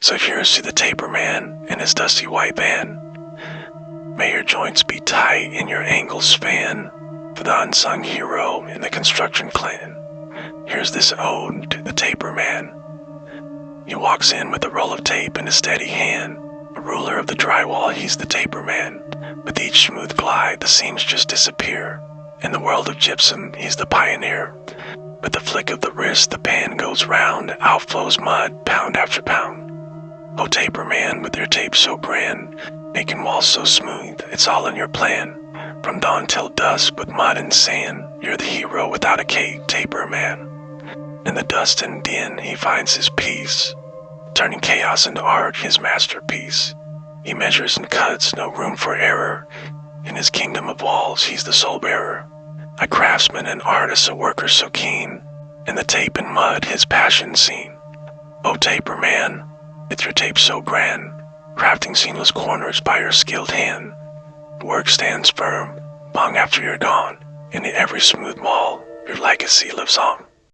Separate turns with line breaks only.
So here's to the taper man and his dusty white van. May your joints be tight and your angles span. For the unsung hero in the construction clan, here's this ode to the taper man. He walks in with a roll of tape in his steady hand. A ruler of the drywall, he's the taper man. With each smooth glide, the seams just disappear. In the world of gypsum, he's the pioneer. With the flick of the wrist, the pan goes round. Out flows mud, pound after pound. Oh, taper man, with your tape so grand, making walls so smooth, it's all in your plan. From dawn till dusk, with mud and sand, you're the hero without a cape, taper man. In the dust and din, he finds his peace, turning chaos into art, his masterpiece. He measures and cuts, no room for error. In his kingdom of walls, he's the soul bearer. A craftsman and artist, a worker so keen. In the tape and mud, his passion seen. Oh, taper man, with your tape so grand, crafting seamless corners by your skilled hand. Work stands firm, long after you're gone. In every smooth wall, your legacy lives on.